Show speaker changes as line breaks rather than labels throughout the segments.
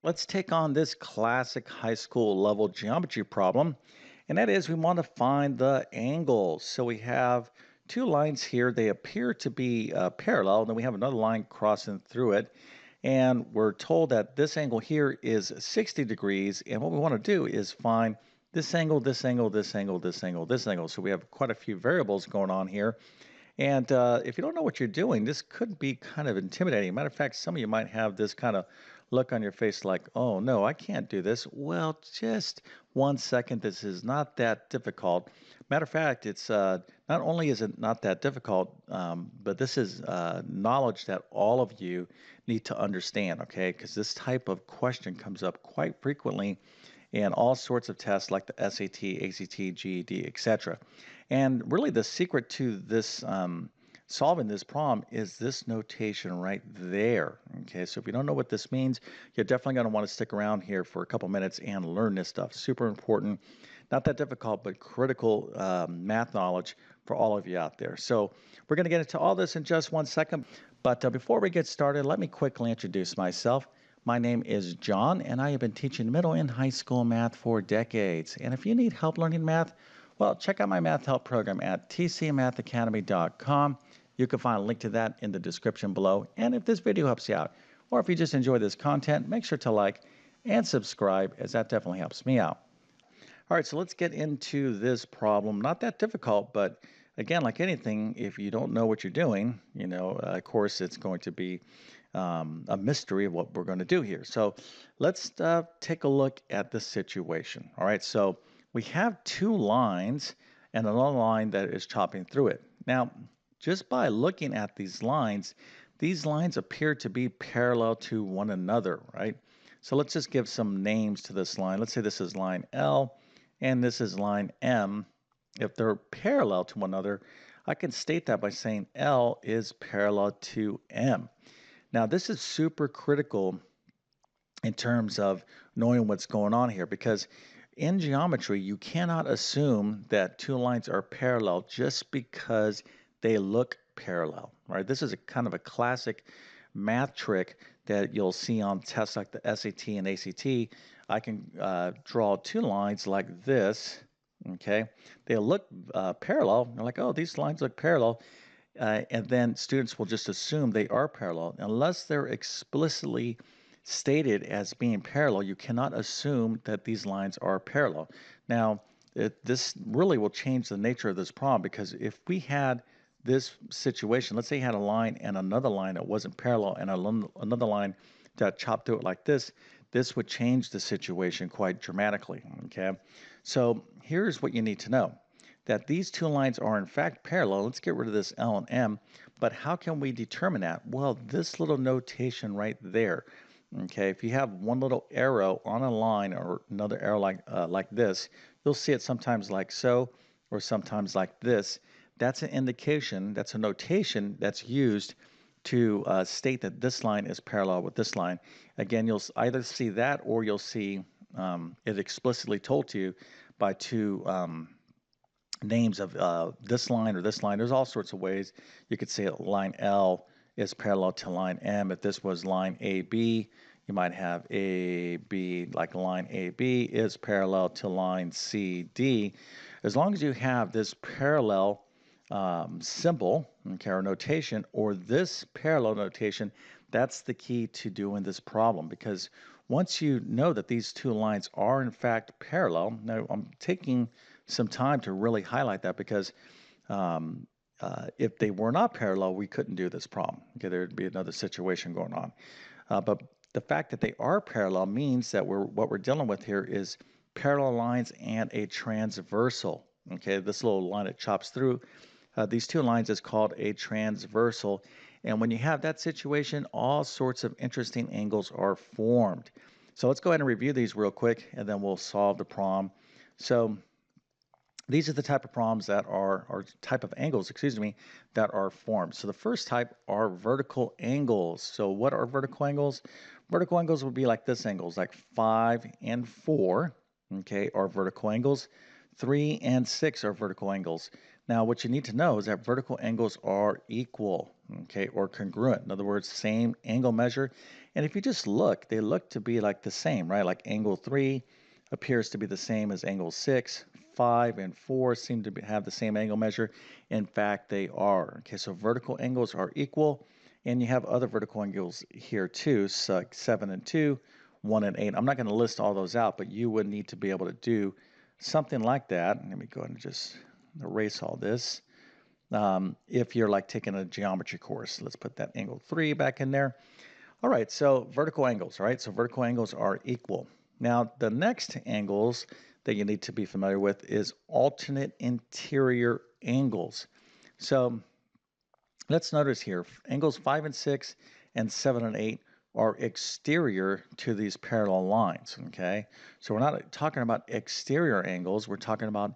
Let's take on this classic high school level geometry problem, and that is we want to find the angles. So we have two lines here. They appear to be parallel, and then we have another line crossing through it. And we're told that this angle here is 60 degrees, and what we want to do is find this angle, this angle, this angle, this angle, this angle. So we have quite a few variables going on here. And if you don't know what you're doing, this could be kind of intimidating. Matter of fact, some of you might have this kind of look on your face like, oh no, I can't do this. Well, just 1 second. This is not that difficult. Matter of fact, it's not only is it not that difficult, but this is knowledge that all of you need to understand, okay? Because this type of question comes up quite frequently in all sorts of tests like the SAT, ACT, GED, etc. And really, the secret to this solving this problem is this notation right there. Okay, so if you don't know what this means, you're definitely going to want to stick around here for a couple minutes and learn this stuff. Super important, not that difficult, but critical math knowledge for all of you out there. So we're going to get into all this in just 1 second. But before we get started, let me quickly introduce myself. My name is John, and I have been teaching middle and high school math for decades. And if you need help learning math, well, check out my math help program at tcmathacademy.com. You can find a link to that in the description below. And if this video helps you out, or if you just enjoy this content, make sure to like and subscribe, as that definitely helps me out. All right, so let's get into this problem. Not that difficult, but again, like anything, if you don't know what you're doing, of course, it's going to be a mystery of what we're going to do here. So let's take a look at the situation. All right, so we have two lines and another line that is chopping through it. Now, just by looking at these lines appear to be parallel to one another, right? So let's just give some names to this line. Let's say this is line L and this is line M. If they're parallel to one another, I can state that by saying L is parallel to M. Now, this is super critical in terms of knowing what's going on here because in geometry, you cannot assume that two lines are parallel just because they look parallel, right? This is a kind of a classic math trick that you'll see on tests like the SAT and ACT. I can draw two lines like this, okay? They look parallel. They're like, oh, these lines look parallel. And then students will just assume they are parallel. Unless they're explicitly stated as being parallel, you cannot assume that these lines are parallel. Now, this really will change the nature of this problem because if we had this situation, let's say you had a line and another line that wasn't parallel and another line that chopped through it like this would change the situation quite dramatically, okay? So here's what you need to know, that these two lines are in fact parallel. Let's get rid of this L and M, but how can we determine that? Well, this little notation right there. Okay, if you have one little arrow on a line or another arrow like this, you'll see it sometimes like so or sometimes like this. That's an indication, that's a notation that's used to state that this line is parallel with this line. Again, you'll either see that or you'll see it explicitly told to you by two names of this line or this line. There's all sorts of ways you could say line L is parallel to line M. If this was line AB, you might have AB, like line AB is parallel to line CD. As long as you have this parallel symbol, okay, or notation, or this parallel notation, that's the key to doing this problem, because once you know that these two lines are in fact parallel, now I'm taking some time to really highlight that because if they were not parallel, we couldn't do this problem. Okay, there'd be another situation going on. But the fact that they are parallel means that what we're dealing with here is parallel lines and a transversal. Okay, this little line that chops through these two lines is called a transversal. And when you have that situation, all sorts of interesting angles are formed. So let's go ahead and review these real quick, and then we'll solve the problem. So these are the type of problems that are, or type of angles, excuse me, that are formed. So the first type are vertical angles. So what are vertical angles? Vertical angles would be like this angles, like 5 and 4, okay, are vertical angles. 3 and 6 are vertical angles. Now, what you need to know is that vertical angles are equal, okay, or congruent. In other words, same angle measure. And if you just look, they look to be like the same, right? Like angle 3 appears to be the same as angle 6. 5 and 4 seem to have the same angle measure. In fact, they are. Okay, so vertical angles are equal, and you have other vertical angles here too, so like 7 and 2, 1 and 8. I'm not going to list all those out, but you would need to be able to do something like that. Let me go ahead and just erase all this. If you're like taking a geometry course, let's put that angle 3 back in there. All right, so vertical angles, right? So vertical angles are equal. Now, the next angles that you need to be familiar with is alternate interior angles. So let's notice here, angles 5 and 6 and 7 and 8 are exterior to these parallel lines, okay? So we're not talking about exterior angles, we're talking about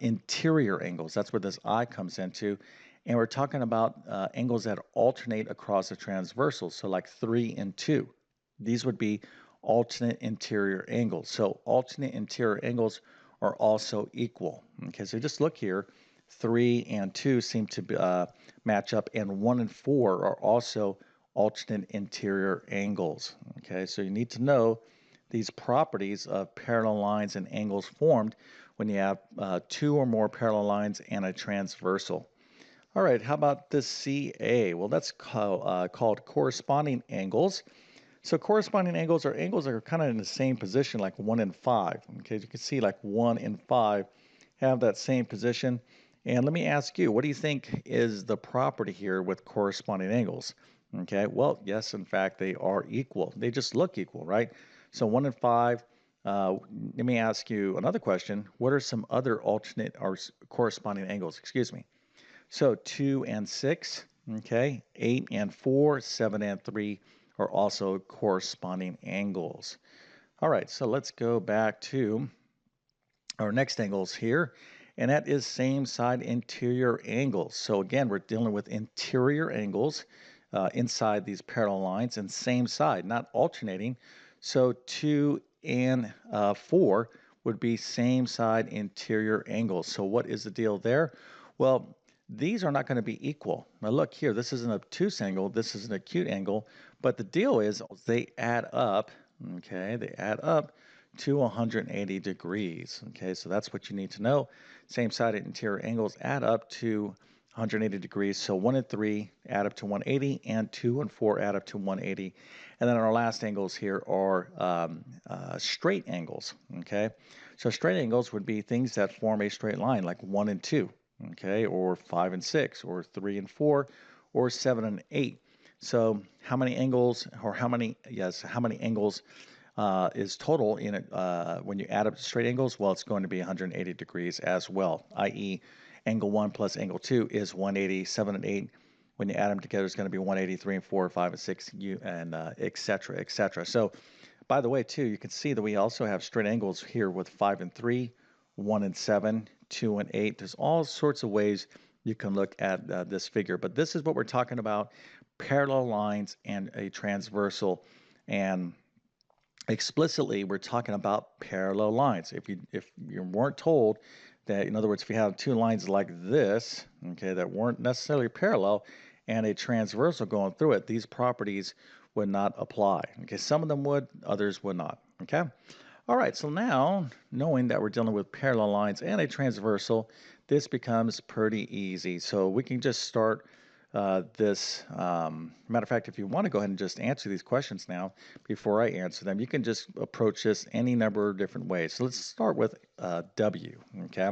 interior angles. That's where this I comes into. And we're talking about angles that alternate across the transversals, so like 3 and 2. These would be alternate interior angles. So alternate interior angles are also equal. Okay, so just look here. 3 and 2 seem to match up, and 1 and 4 are also alternate interior angles. Okay, so you need to know these properties of parallel lines and angles formed when you have 2 or more parallel lines and a transversal. All right, how about this CA? Well, that's called corresponding angles. So corresponding angles are angles that are kind of in the same position, like 1 and 5. Okay, you can see like 1 and 5 have that same position. And let me ask you, what do you think is the property here with corresponding angles? Okay, well, yes, in fact, they are equal. They just look equal, right? So 1 and 5. Let me ask you another question. What are some other alternate or corresponding angles? Excuse me. So 2 and 6, okay, 8 and 4, 7 and 3 are also corresponding angles. All right, so let's go back to our next angles here, and that is same side interior angles. So again, we're dealing with interior angles inside these parallel lines and same side, not alternating. So 2 and 4 would be same side interior angles. So what is the deal there? Well, these are not going to be equal. Now look here, this is an obtuse angle, this is an acute angle, but the deal is they add up, okay, they add up to 180 degrees. Okay, so that's what you need to know. Same side interior angles add up to 180 degrees. So 1 and 3 add up to 180, and 2 and 4 add up to 180. And then our last angles here are straight angles. Okay, so straight angles would be things that form a straight line, like 1 and 2, okay, or 5 and 6, or 3 and 4, or 7 and 8. So how many angles, or how many angles is total in it when you add up the straight angles? Well, it's going to be 180 degrees as well, i.e. angle 1 plus angle 2 is 180, 7 and 8. When you add them together, it's going to be 180, 3 and 4, 5 and 6, and et cetera, et cetera. So, by the way, too, you can see that we also have straight angles here with 5 and 3, 1 and 7, 2 and 8. There's all sorts of ways you can look at this figure, but this is what we're talking about, parallel lines and a transversal. And explicitly, we're talking about parallel lines. If you weren't told that, in other words, if you have two lines like this, okay, that weren't necessarily parallel, and a transversal going through it, these properties would not apply. Okay, some of them would, others would not. Okay. All right, so now, knowing that we're dealing with parallel lines and a transversal, this becomes pretty easy. So we can just start this. Matter of fact, if you want to go ahead and just answer these questions now before I answer them, you can just approach this any number of different ways. So let's start with W, okay?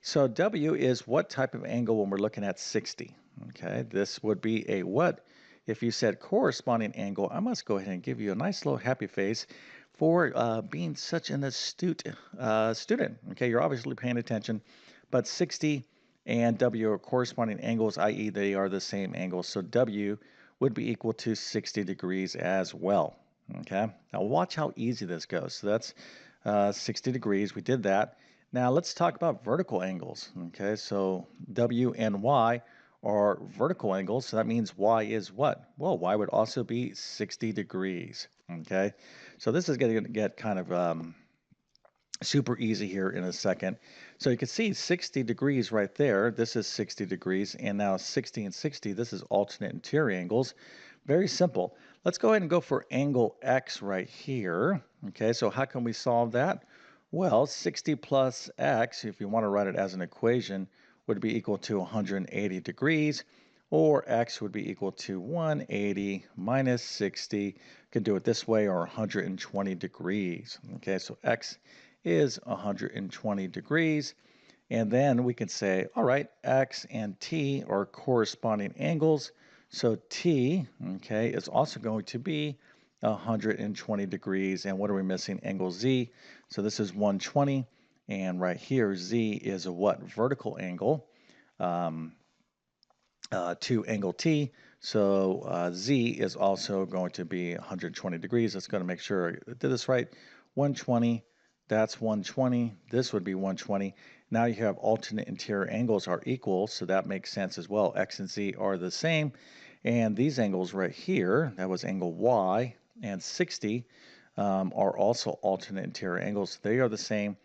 So W is what type of angle when we're looking at 60, okay? This would be a what? If you said corresponding angle, I must go ahead and give you a nice little happy face for being such an astute student, okay? You're obviously paying attention, but 60 and W are corresponding angles, i.e. they are the same angle. So W would be equal to 60 degrees as well, okay? Now watch how easy this goes. So that's 60 degrees, we did that. Now let's talk about vertical angles, okay? So W and Y are vertical angles, so that means Y is what? Well, Y would also be 60 degrees, okay? So this is going to get kind of super easy here in a second. So you can see 60 degrees right there. This is 60 degrees, and now 60 and 60, this is alternate interior angles. Very simple. Let's go ahead and go for angle X right here. Okay, so how can we solve that? Well, 60 plus X, if you want to write it as an equation, would be equal to 180 degrees, or X would be equal to 180 minus 60. You can do it this way, or 120 degrees. Okay, so X is 120 degrees. And then we can say, all right, X and T are corresponding angles. So T, okay, is also going to be 120 degrees. And what are we missing? Angle Z. So this is 120. And right here, Z is a what? Vertical angle um, to angle T. So Z is also going to be 120 degrees. Let's go to make sure I did this right. 120, that's 120. This would be 120. Now you have alternate interior angles are equal, so that makes sense as well. X and Z are the same. And these angles right here, that was angle Y and 60, are also alternate interior angles. They are the same.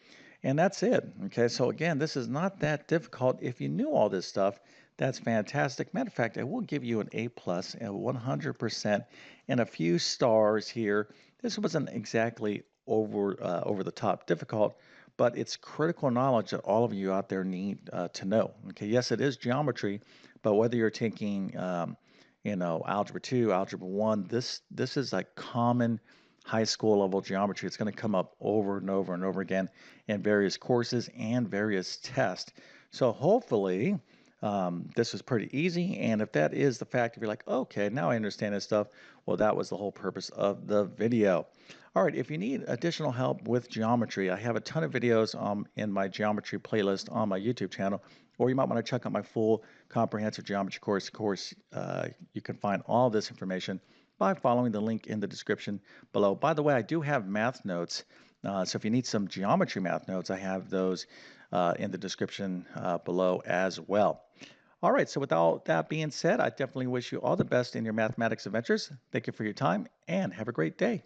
And that's it. Okay, so again, this is not that difficult. If you knew all this stuff, that's fantastic. Matter of fact, I will give you an A plus and 100% and a few stars here. This wasn't exactly over the top difficult, but it's critical knowledge that all of you out there need to know. Okay, yes, it is geometry, but whether you're taking algebra 2, algebra 1, this is like common high school level geometry. It's going to come up over and over and over again in various courses and various tests. So hopefully this was pretty easy. And if that is the fact, if you're like, okay, now I understand this stuff, well, that was the whole purpose of the video. All right, if you need additional help with geometry, I have a ton of videos in my geometry playlist on my YouTube channel, or you might want to check out my full comprehensive geometry course. Of course, you can find all this information by following the link in the description below. By the way, I do have math notes. So if you need some geometry math notes, I have those in the description below as well. All right, so with all that being said, I definitely wish you all the best in your mathematics adventures. Thank you for your time and have a great day.